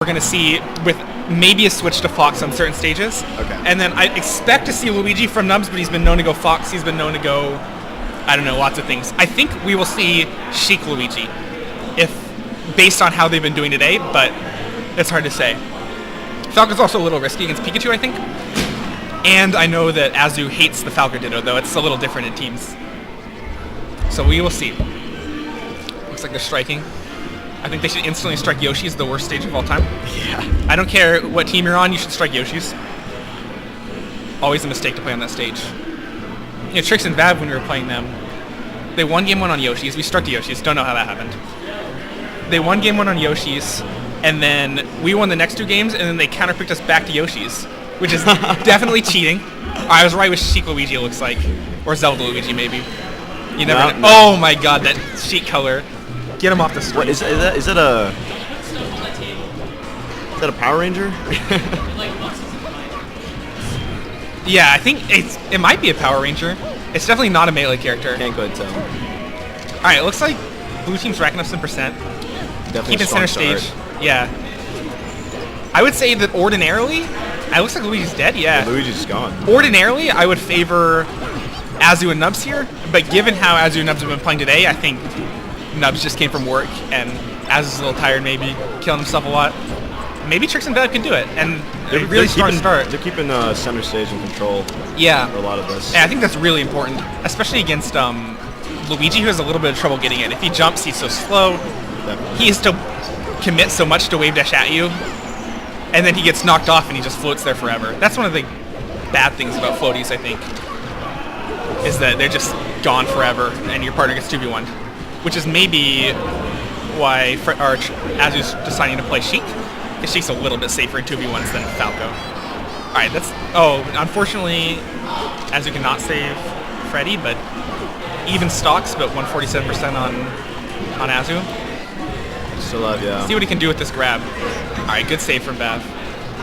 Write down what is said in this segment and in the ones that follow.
we're going to see with maybe a switch to Fox on certain stages. Okay. And then I expect to see Luigi from Knubs, but he's been known to go Fox. He's been known to go, I don't know, lots of things. I think we will see Sheik Luigi, based on how they've been doing today, but it's hard to say. Falco's also a little risky against Pikachu, I think. And I know that Azzu hates the Falco Ditto, though it's a little different in teams. So we will see. Looks like they're striking. I think they should instantly strike Yoshi's, the worst stage of all time. Yeah. I don't care what team you're on, you should strike Yoshi's. Always a mistake to play on that stage. You know, Trix and Vavv, when we were playing them, they won game 1 on Yoshi's. We struck the Yoshi's. Don't know how that happened. They won game 1 on Yoshi's, and then we won the next 2 games, and then they counterpicked us back to Yoshi's, which is definitely cheating. I was right with Sheik Luigi, it looks like. Or Zelda Luigi, maybe. You never know. No. Oh my god, that Sheik color. Get him off the screen. What, is that a Power Ranger? Yeah, I think it might be a Power Ranger. It's definitely not a melee character. Can't quite tell. Alright, it looks like blue team's racking up some percent. Definitely Keeping center strong stage. start. Yeah. I would say that ordinarily, it looks like Luigi's dead, yeah. Luigi's gone. Ordinarily, I would favor Azzu and Knubs here, but given how Azzu and Knubs have been playing today, I think Knubs just came from work, and Azzu's a little tired maybe, killing himself a lot. Maybe Trix and Vavv can do it, and a really strong start. They're keeping center stage in control Yeah. for a lot of this. Yeah, I think that's really important, especially against Luigi, who has a little bit of trouble getting it. If he jumps, he's so slow. Definitely. He has to commit so much to wave dash at you, and then he gets knocked off and he just floats there forever. That's one of the bad things about floaties, I think, is that they're just gone forever, and your partner gets 2v1'd, which is maybe why Azzu's deciding to play Sheik, because Sheik's a little bit safer in 2v1s than Falco. Alright, that's... Oh, unfortunately, Azzu cannot save Freddy, but even stocks, but 147% on Azzu. Still alive, yeah. See what he can do with this grab. Alright, good save from Vavv.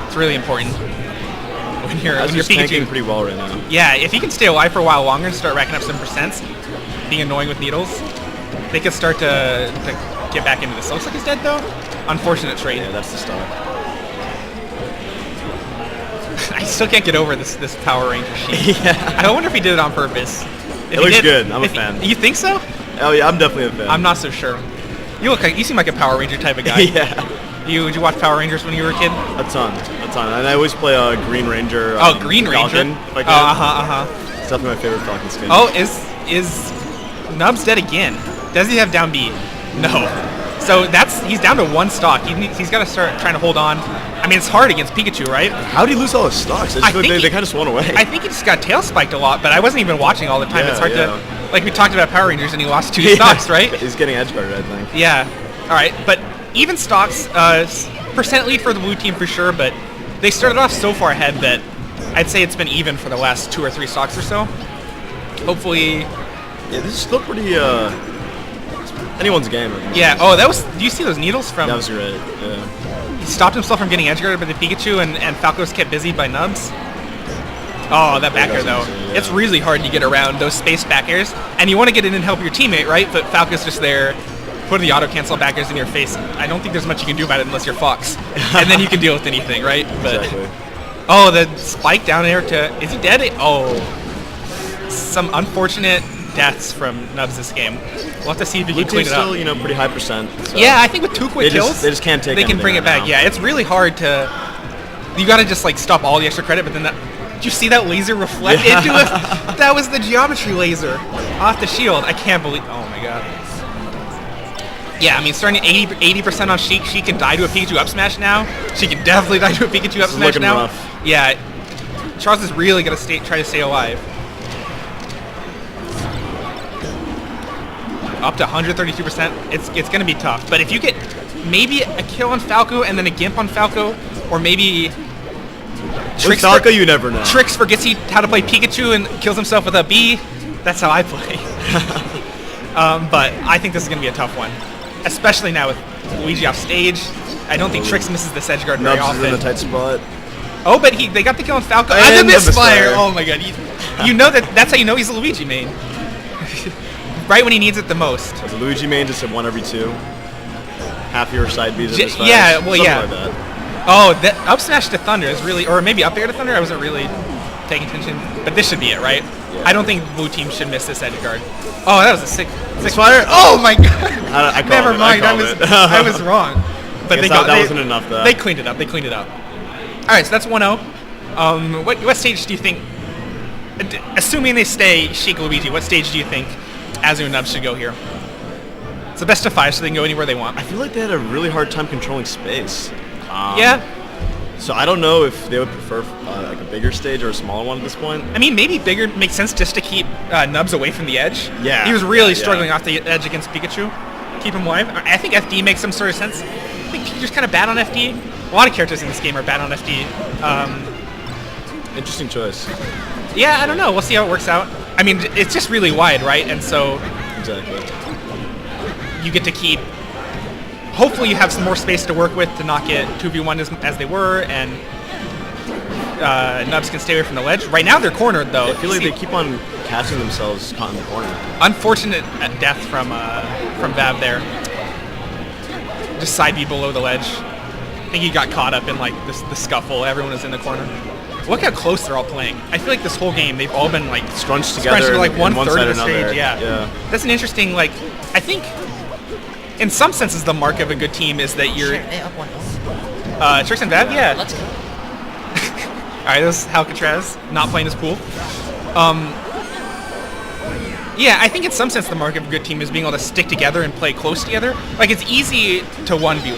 It's really important. When you're tanking Pikachu. pretty well right now. Yeah, if he can stay alive for a while longer and start racking up some percents, being annoying with needles, they could start to get back into this. Looks like he's dead though. Unfortunate trade. Yeah, that's the stock. I still can't get over this Power Ranger sheet. Yeah. I wonder if he did it on purpose. It looks good. I'm a fan. You think so? Oh yeah, I'm definitely a fan. I'm not so sure. You seem like a Power Ranger type of guy. Yeah. Did you watch Power Rangers when you were a kid? A ton. And I always play Green Ranger. Green Ranger. Falcon, if I can. It's definitely my favorite Falcon skin. Oh, is Knubs dead again? Does he have down B? No. So he's down to 1 stock. He's got to start trying to hold on. I mean, it's hard against Pikachu, right? How did he lose all his stocks? They kind of swung away. I think he just got tail spiked a lot, but I wasn't even watching all the time. Yeah, it's hard yeah. to... Like we talked about Power Rangers, and he lost 2 stocks, right? He's getting edge guarded, I think. Yeah. All right, but even stocks, percent lead for the blue team for sure, but they started off so far ahead that I'd say it's been even for the last 2 or 3 stocks or so. Hopefully... Yeah, this is still pretty, anyone's game. Yeah, oh, that was... Do you see those needles from... That was great, yeah. He stopped himself from getting edge guarded by the Pikachu, and Falco's kept busy by Knubs. Oh, that back air, though. Yeah. It's really hard to get around those space back airs, and you want to get in and help your teammate, right? But Falco's just there, putting the auto-cancel back airs in your face. I don't think there's much you can do about it unless you're Fox. And then you can deal with anything, right? But, exactly. Oh, the spike down air to... Is he dead? Oh. Some unfortunate deaths from Knubs this game. We'll have to see if he can clean it up. Still, pretty high percent. So Yeah, I think with 2 quick kills, they just can't take they can bring it back. now. Yeah, it's really hard to... You gotta just, like, stop all the extra credit, but then that... Did you see that laser reflect into it? That was the geometry laser off the shield. I can't believe... Oh, my God. Yeah, I mean, starting at 80% on Sheik. She can die to a Pikachu up smash now. She can definitely die to a Pikachu up smash now. Rough. Yeah, Charles is really gonna try to stay alive. Up to 132%. It's gonna be tough. But if you get maybe a kill on Falco and then a Gimp on Falco, or maybe With Falco, you never know. Trix forgets how to play Pikachu and kills himself with a B. That's how I play. But I think this is going to be a tough one, especially now with Luigi off stage. I don't think Trix misses this edge guard very Knubs often. is in a tight spot. Oh, but they got the kill on Falco. And the the misfire! misfire. Oh my god. You know that's how you know he's a Luigi main. Right when he needs it the most. As a Luigi main, just hit 1 every 2. Half your side B's and misfires. Yeah, well, Something yeah. like that. Oh, that up smash to Thunder is really, or maybe up air to Thunder. I wasn't really paying attention, but this should be it, right? Yeah. I don't think blue team should miss this edge guard. Oh, that was a sick fire. Oh my god! I called Never it. mind. I called it. I was wrong. But that wasn't enough though. They cleaned it up. They cleaned it up. All right, so that's 1-0. What stage do you think? Assuming they stay Sheik Luigi, what stage do you think Azzu and Knubs should go here? It's the best of 5, so they can go anywhere they want. I feel like they had a really hard time controlling space. Yeah. So I don't know if they would prefer like a bigger stage or a smaller one at this point. I mean, maybe bigger makes sense just to keep Knubs away from the edge. Yeah. He was really Yeah. struggling off the edge against Pikachu. Keep him alive. I think FD makes some sort of sense. I think Pikachu's kind of bad on FD. A lot of characters in this game are bad on FD. Interesting choice. Yeah, I don't know. We'll see how it works out. I mean, it's just really wide, right? And so Exactly. you get to keep... Hopefully you have some more space to work with to not get 2v1 as they were, and Knubs can stay away from the ledge. Right now they're cornered, though. I feel like they keep on catching themselves caught in the corner. Unfortunate death from Vavv there. Just side B below the ledge. I think he got caught up in like the scuffle. Everyone was in the corner. Look how close they're all playing. I feel like this whole game they've all been like Scrunched together to like in one one third side of the or another. stage. Yeah. That's an interesting like. I think in some senses the mark of a good team is that you're. Up 1-0. Trix and Vavv, yeah. Let's go. All right, that was Alcatraz not playing as cool. Yeah, I think in some sense the mark of a good team is being able to stick together and play close together. Like it's easy to 1v1,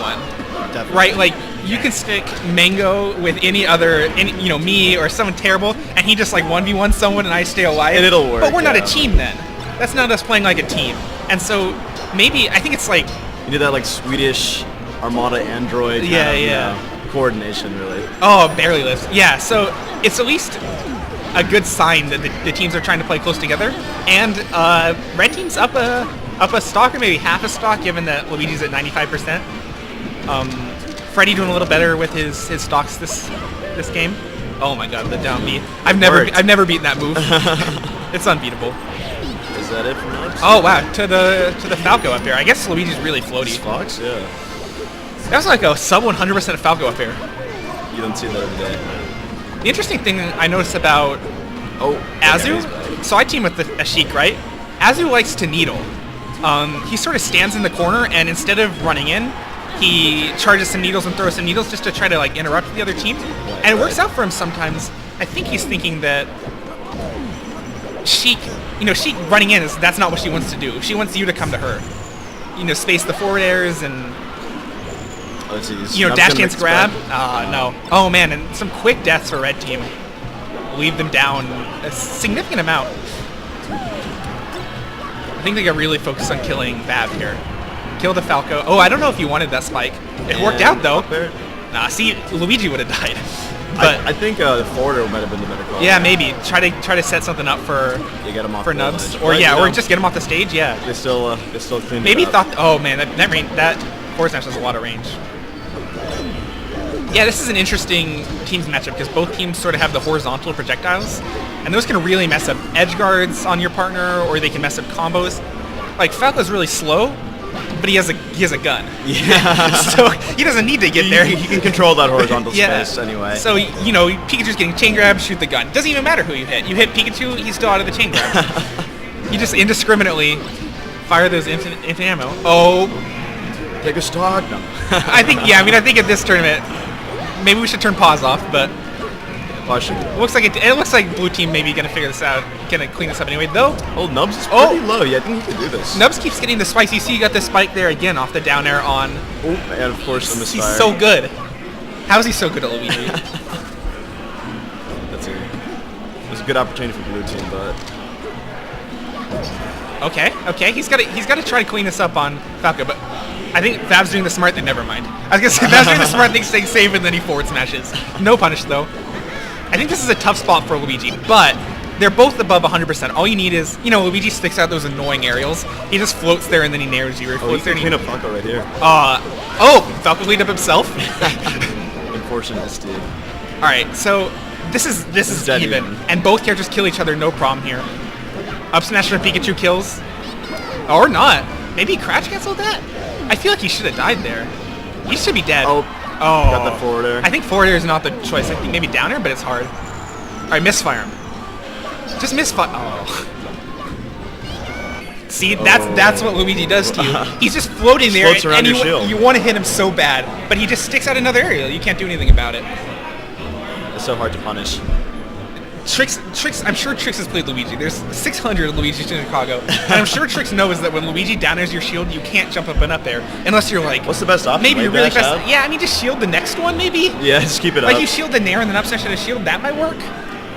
Definitely. right? Like you can stick Mango with any other, me or someone terrible, and he just like 1v1 someone and I stay alive. And it'll work, But we're not a yeah. team then. That's not us playing like a team. And so maybe I think it's like You did that like Swedish Armada Android. Yeah, kind of, yeah. Coordination, really. oh barely lives. Yeah, so it's at least a good sign that the teams are trying to play close together. And red team's up a stock or maybe half a stock, given that Luigi's at 95%. Freddy doing a little better with his stocks this game. Oh my god, the down B. I've never beaten that move. It's unbeatable. Is that it for Knubs? Oh wow, to the Falco up here. I guess Luigi's really floaty. Fox, yeah. That was like a sub 100% Falco up here. You don't see that every day. The interesting thing I noticed about Oh, Azzu, so I team with a Sheik, right? Azzu likes to needle. He sort of stands in the corner, and instead of running in, he charges some needles and throws some needles just to try to like interrupt the other team. And it works out for him sometimes. I think he's thinking that Sheik running in that's not what she wants to do. She wants you to come to her. Space the forward airs and dash dance grab. No. Oh man, and some quick deaths for red team. Leave them down a significant amount. I think they got really focused on killing Vavv here. Kill the Falco. Oh, I don't know if you wanted that spike. It worked out though. Nah, see, Luigi would have died. But I think the forwarder might have been the better call. yeah, maybe try to set something up for You get him off for the Knubs, ledge. or just get him off the stage. Yeah, They still cleaned maybe it up. thought. Oh man, that forward smash has a lot of range. Yeah, this is an interesting teams matchup because both teams sort of have the horizontal projectiles, and those can really mess up edge guards on your partner, or they can mess up combos. Like Falco's really slow, but he has a gun. Yeah. So he doesn't need to get there. He can control that horizontal Yeah. space anyway. So Pikachu's getting chain grab, shoot the gun. Doesn't even matter who you hit. You hit Pikachu, he's still out of the chain grab. You just indiscriminately fire those infinite ammo. Oh, Take a stock. No. I think at this tournament, maybe we should turn pause off. But Caution. it looks like blue team maybe gonna figure this out, gonna clean this up anyway. Though Oh, Knubs is pretty low. Yeah, I think he can do this. Nubs keeps getting the spikes. You see, you got the spike there again off the down air on. Oh, and of course the misfire. He's so good. How is he so good at Luigi? That's it. It was a good opportunity for blue team, but Okay. He's got to try to clean this up on Falco, but I think Vav's doing the smart thing. Never mind. I was gonna say Vav's doing the smart thing, staying safe, and then he forward smashes. No punish though. I think this is a tough spot for Luigi, but they're both above 100%. All you need is, Luigi sticks out those annoying aerials. He just floats there and then he nares you. Or he he floats there can and clean up Falco right here. Falco cleaned up himself. Unfortunate, Steve. All right, so this is dead even, even. and both characters kill each other, no problem here. Up smash for Pikachu kills, or not. Maybe he crash canceled that. I feel like he should have died there. He should be dead. Oh, Oh. Got that forward air. I think forward air is not the choice. I think maybe down air, but it's hard. All right, misfire him. Just misfire. Oh. See, that's what Luigi does to you. He's just floating there, Floats around and your shield. you want to hit him so bad, but he just sticks out another aerial. You can't do anything about it. It's so hard to punish. Trix. I'm sure Trix has played Luigi. There's 600 Luigis in Chicago, and I'm sure Trix knows that when Luigi down airs your shield, you can't jump up and up there unless you're like. What's the best option? Maybe you're really dash fast. out? Yeah, I mean, just shield the next one, maybe. Yeah, just keep it Like up. you shield the nair and then up smash and a shield. That might work.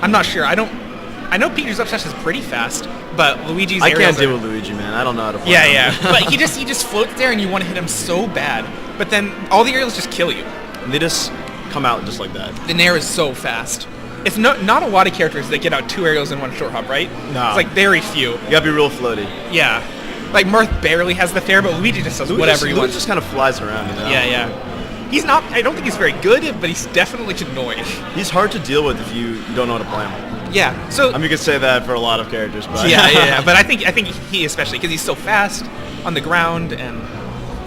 I'm not sure. I know Peter's up smash is pretty fast, but Luigi's. I can't aerials deal are- with Luigi, man. I don't know how to play Yeah, him. yeah. But he just floats there, and you want to hit him so bad. But then all the aerials just kill you. And they just come out just like that. The nair is so fast. It's not a lot of characters that get out 2 aerials in one short hop, right? No. It's like very few. You gotta be real floaty. Yeah. Like Mirth barely has the fair, but Luigi just does whatever he Luigi wants. just kind of flies around, you know? Yeah, yeah. He's not. I don't think he's very good, but he's definitely annoying. He's hard to deal with if you don't know how to play him. Yeah. So. I mean, you could say that for a lot of characters, but Yeah. But I think he especially because he's so fast on the ground and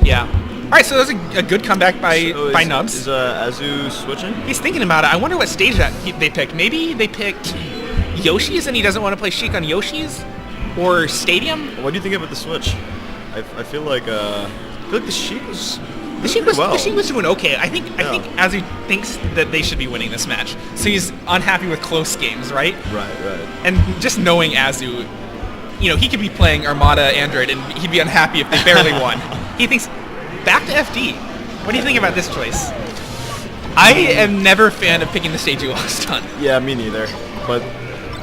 yeah. All right, so that was a good comeback by Knubs. Is Azzu switching? He's thinking about it. I wonder what stage they picked. Maybe they picked Yoshi's and he doesn't want to play Sheik on Yoshi's, or Stadium. What do you think about the switch? I feel like the Sheik was. The Sheik was doing okay. I think Yeah. Azzu thinks that they should be winning this match, so he's unhappy with close games, right? Right. And just knowing Azzu, you know, he could be playing Armada Android and he'd be unhappy if they barely won. He thinks back to FD. What do you think about this choice? I am never a fan of picking the stage you lost on. Yeah, me neither. But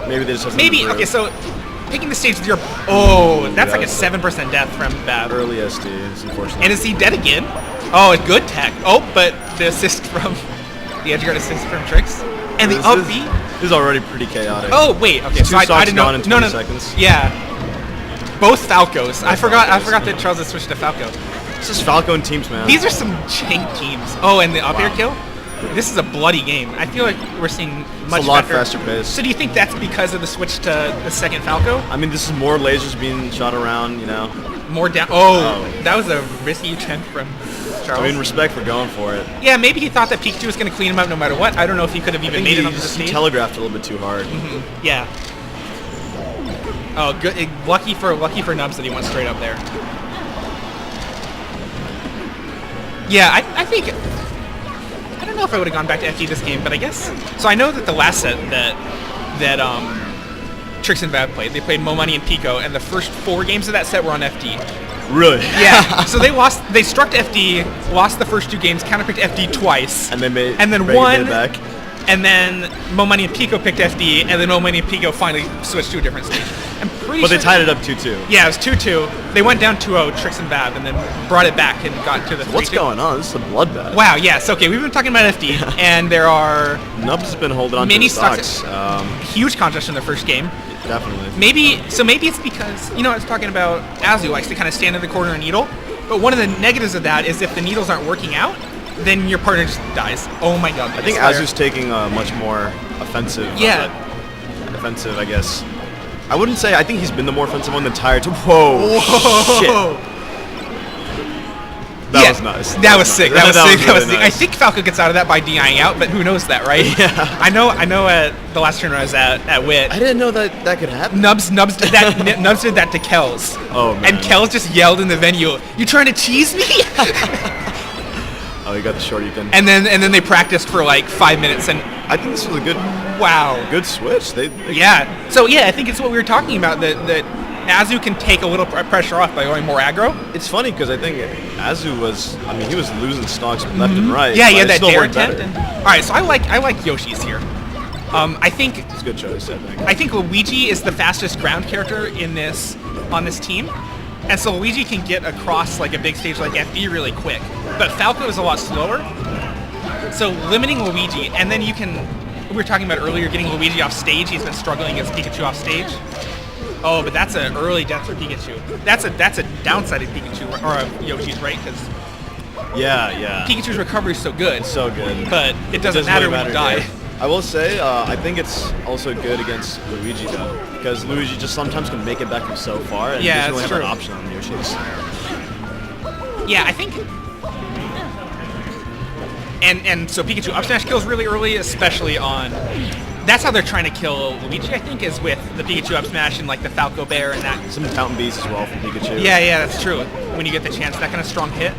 maybe they just have Maybe something to okay, prove. so picking the stage with your that's like a that's 7% death from Vavv. Early SD is unfortunate. And is he dead again? Oh, a good tech. Oh, but the assist from the edge guard assist from Trix. And the up B. This is already pretty chaotic. Oh wait, okay. So I stocks didn't know. gone in 20 seconds. Yeah. Both Falcos. I forgot that Charles has switched to Falco. It's just Falco and teams, man. These are some jank teams. Oh, and the up air kill? This is a bloody game. I feel like we're seeing much it's a lot better. faster pace. So do you think that's because of the switch to the second Falco? I mean, this is more lasers being shot around, you know. More down. Oh, that was a risky attempt from Charles. I mean, respect for going for it. Yeah, maybe he thought that Pikachu was going to clean him up no matter what. I don't know if he could have even made it onto the He stage. telegraphed a little bit too hard. Yeah. Oh, good. Lucky for Knubs that he went straight up there. Yeah, I think. I don't know if I would have gone back to FD this game, but I guess. So I know that the last set that Trix and Vavv played, they played Mo Money and Pico, and the first 4 games of that set were on FD. Really? Yeah. So they struck FD, lost the first 2 games, counterpicked FD twice, And then then won. it back. And then Mo Money and Pico picked FD, and then Mo Money and Pico finally switched to a different stage. I'm pretty But sure they tied it up 2-2. Yeah, it was 2-2. They went down 2-0, Trix and Vavv, and then brought it back and got to the 3-2. What's going on? This is a bloodbath. Wow, yes. Okay, we've been talking about FD, and there are Knubs has been holding on Mini to the stocks- stocks. huge contests in the first game. Definitely. Maybe it's because, you know, I was talking about Azzu likes to kind of stand in the corner and needle, but one of the negatives of that is if the needles aren't working out, then your partner just dies. Oh my god. I think Azzu's taking a much more offensive. Yeah. Offensive, I guess. I wouldn't say. I think he's been the more offensive one the entire time. Whoa! Whoa. Shit. That was nice. That was sick. That was sick. That was really sick. I nice. think Falco gets out of that by DIing out, but who knows that, right? Yeah. I know. At the last tournament I was at Wit, I didn't know that could happen. Nubs did that. Nubs did that to Kells. Oh, man. And Kells just yelled in the venue, "You trying to cheese me?" Oh, you got the shorty pin. and then they practiced for like 5 minutes, and I think this was a wow. good switch. They Yeah. So yeah, I think it's what we were talking about that Azzu can take a little pressure off by going more aggro. It's funny because I think Azzu was. I mean, he was losing stocks left and right. Yeah, but he had it that still dare worked attempt. better. All right, so I like Yoshi's here. I think It's a good choice, I think. I think Luigi is the fastest ground character on this team, and so Luigi can get across like a big stage like FD really quick. But Falco is a lot slower, so limiting Luigi, and then you can. We were talking about earlier getting Luigi off stage. He's been struggling against Pikachu off stage. Oh, but that's an early death for Pikachu. That's a downside of Pikachu or of Yoshi's, right? Because Yeah. Pikachu's recovery is so good, It's so good. but it doesn't matter when you die. yeah. I will say, I think it's also good against Luigi though, because Luigi just sometimes can make it back from so far, and Yeah, he doesn't it's really have true. that option on Yoshi's. Yeah, I think And so Pikachu up smash kills really early, especially on... That's how they're trying to kill Luigi, I think, is with the Pikachu up smash and like the Falco Bear and that. Some Fountain Beast as well from Pikachu. Yeah, that's true. When you get the chance, that kind of strong hit.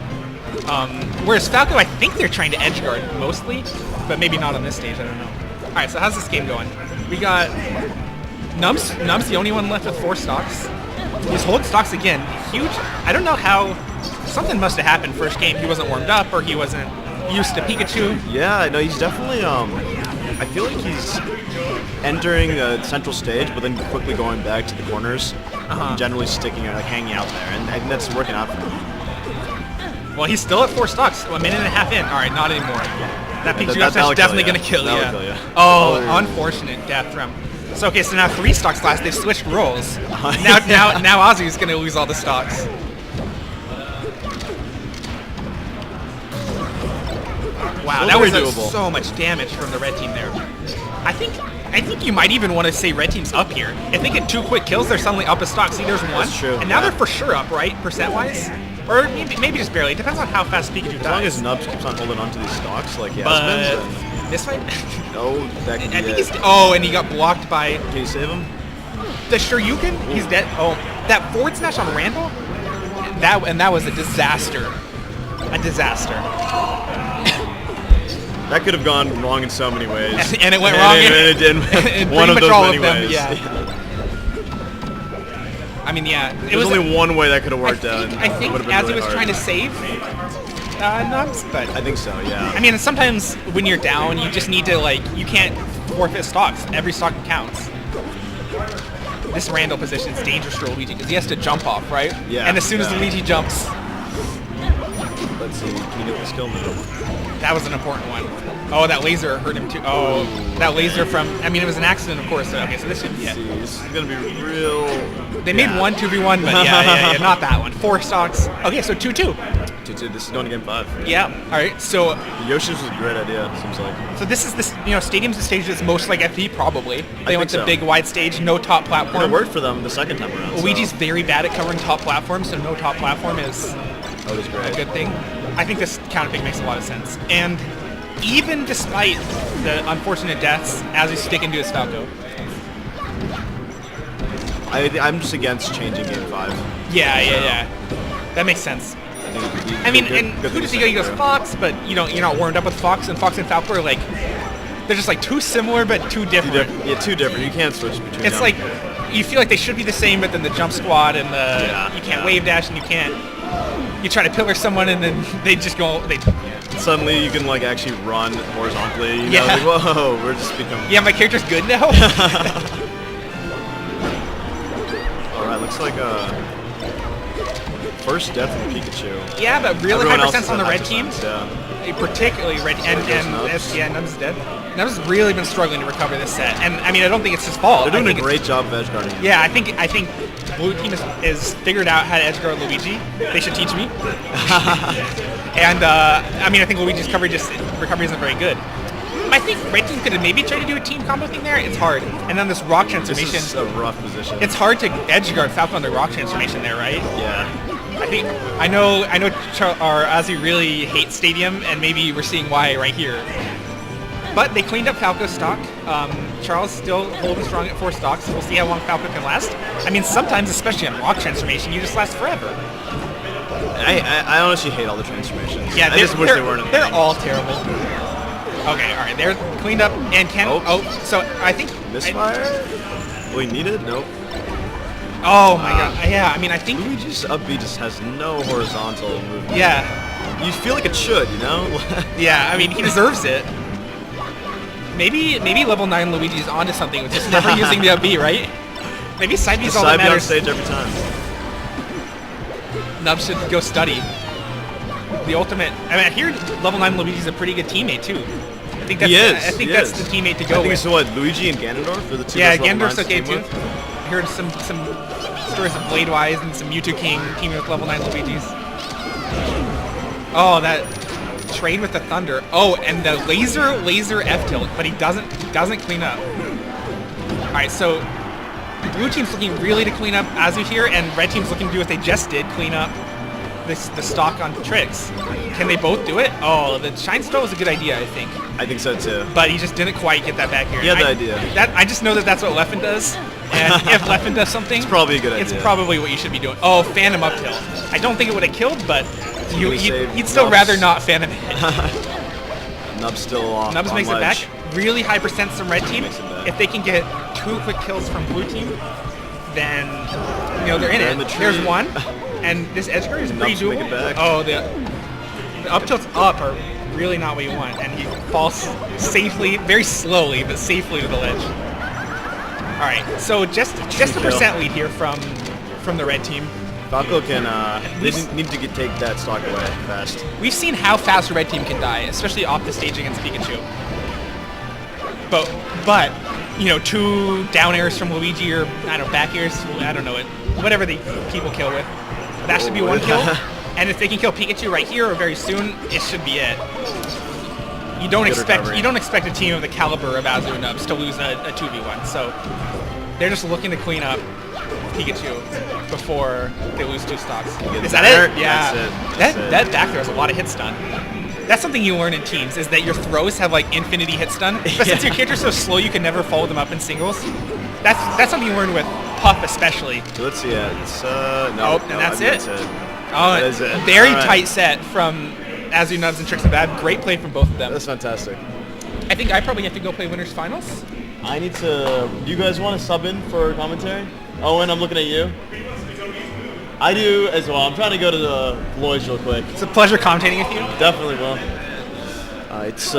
Whereas Falco, I think they're trying to edge guard mostly, but maybe not on this stage, I don't know. Alright, so how's this game going? We got Knubs, the only one left with 4 stocks. He's holding stocks again. Huge. I don't know how... Something must have happened first game. He wasn't warmed up or he wasn't used to Pikachu. Yeah, no, he's definitely... I feel like he's entering the central stage, but then quickly going back to the corners. And generally sticking or like hanging out there, and I think that's working out for him. Well, he's still at 4 stocks. A minute and a half in. All right, not anymore. That Pikachu up smash is definitely going to kill you. Oh, unfortunate death from. So okay, so now 3 stocks last. They've switched roles. Now Azzu's going to lose all the stocks. Wow, that was so much damage from the red team there. I think you might even want to say red team's up here. If they get 2 quick kills, they're suddenly up a stock. See, there's 1. That's true. And now they're for sure up, right? Percent-wise? Or maybe just barely. It depends on how fast Pikachu dies. As long as Knubs keeps on holding on to these stocks like he has But been. this fight... No, that could be I think he's... Oh, and he got blocked by... Can you save him? The Shoryuken? He's dead. Oh, that forward smash on Randall? That was a disaster. A disaster. That could have gone wrong in so many ways. And it went wrong it did in one of pretty much those all many of them, ways. yeah. I mean, yeah. There's only one way that could have worked out. I think Azzu was trying to save Knubs, but... I think so, yeah. I mean, sometimes when you're down, you just need to, like, you can't forfeit stocks. Every stock counts. This Randall position is dangerous for Luigi because he has to jump off, right? Yeah. And as soon as Luigi jumps... Let's see, can you get the skill move? That was an important one. Oh, that laser hurt him too. Oh, that laser from... I mean, it was an accident, of course. So, okay, so this should be it. This is going to be real... They made 1 2v1, but yeah, not that one. 4 stocks. Okay, so 2-2. 2-2, this is going to game 5. Yeah, all right, so... Yoshi's was a great idea, it seems like. So this is Stadium's the stage that's most like FP, probably. They went to so. big, wide stage, no top platform. It worked for them the second time around. Luigi's very bad at covering top platforms, so no top platform is great. a good thing. I think this counter pick makes a lot of sense. And even despite the unfortunate deaths, as he's sticking to his Falco. I'm just against changing game 5. Yeah. That makes sense. I mean, and who does he go? He goes Fox, but you're not warmed up with Fox, and Fox and Falco are like, they're just like too similar but too different. Too different. You can't switch between them. It's like, you feel like they should be the same, but then the jump squad and you can't wave dash and you can't, you try to pillar someone and then they just go, suddenly you can like actually run horizontally, you know, like, whoa, we're just becoming... Yeah, my character's good now? Alright, looks like first death from Pikachu. Yeah, but really high percents on the red team. Yeah. Particularly red, and Knubs is dead. Knubs has really been struggling to recover this set, and I mean, I don't think it's his fault. They're doing a great job of edge guarding. Yeah, I think Blue team is figured out how to edge guard Luigi. They should teach me. And I mean, I think Luigi's recovery isn't very good. I think red team could have maybe tried to do a team combo thing there. It's hard. And then this rock transformation. This is a rough position. It's hard to edge guard Falco on the rock transformation there, right? Yeah. I know Azzu really hates Stadium, and maybe we're seeing why right here. But they cleaned up Falco's stock. Charles still holding strong at 4 stocks. We'll see how long Falco can last. I mean, sometimes, especially on rock transformation, you just last forever. I honestly hate all the transformations. Yeah, I just wish they weren't. They're all terrible. Okay, all right, they're cleaned up and can. So I think misfire. Will he need it? Nope. Oh my god. Yeah, I mean, I think Luigi's up B just has no horizontal movement. Yeah. You feel like it should, you know? Yeah, I mean, he deserves it. Maybe level 9 Luigi's onto something with just never using the up B, right? Maybe side B's all that matters. Side B on stage every time. Knubs should go study. The ultimate. I mean, I hear level 9 Luigi's a pretty good teammate too. I think that's, that's the teammate to go with. I think it's what, Luigi and Ganondorf are the two. Yeah, Ganondorf's okay too. I heard some stories of Bladewise and some Mewtwo King teaming with level 9 Luigi's. Oh, that trade with the Thunder. Oh, and the laser F tilt, but he doesn't clean up. All right, so blue team's looking really to clean up Azzu here, and red team's looking to do what they just did, clean up. the stock on Trix. Can they both do it? Oh, the Shine Spell was a good idea, I think. I think so too. But he just didn't quite get that back here. He had the idea. I just know that that's what Leffen does. And if Leffen does something, It's probably a good idea. it's probably what you should be doing. Oh, Phantom up tilt. I don't think it would have killed, but you'd still Knubs. rather not Phantom hit. Knubs still off. Knubs on makes it back. ledge. Really high percent from red team. Makes it back. If they can get 2 quick kills from blue team, then they're in They're it. in the tree. There's one, and this edge guard is pretty Knubs make doable. it back. Oh, the up tilts up are really not what you want, and he falls safely, very slowly, but safely to the ledge. All right, so just a kill. percent lead here from the red team. Falco can need to take that stock away fast. We've seen how fast a red team can die, especially off the stage against Pikachu. But 2 down airs from Luigi or I don't know, back airs, I don't know it, whatever the people kill with. That should be 1 kill. And if they can kill Pikachu right here or very soon, it should be it. You don't expect a team of the caliber of Azzu and Knubs to lose a 2v1. So they're just looking to clean up Pikachu before they lose 2 stocks. Is that it? Yeah. That's it. That back there has a lot of hit stun. That's something you learn in teams, is that your throws have like infinity hit stun. But since your character's so slow, you can never follow them up in singles. That's something you learn with Puff especially. So let's see. It's no. And that's it. Oh, that is it. Very All right. tight set from Azzu, Knubs, and Trix and Vavv. Great play from both of them. That's fantastic. I think I probably have to go play winners finals. I need to. Do you guys want to sub in for commentary? Owen, I'm looking at you. I do as well. I'm trying to go to the Lloyd's real quick. It's a pleasure commentating with you. Definitely will. It's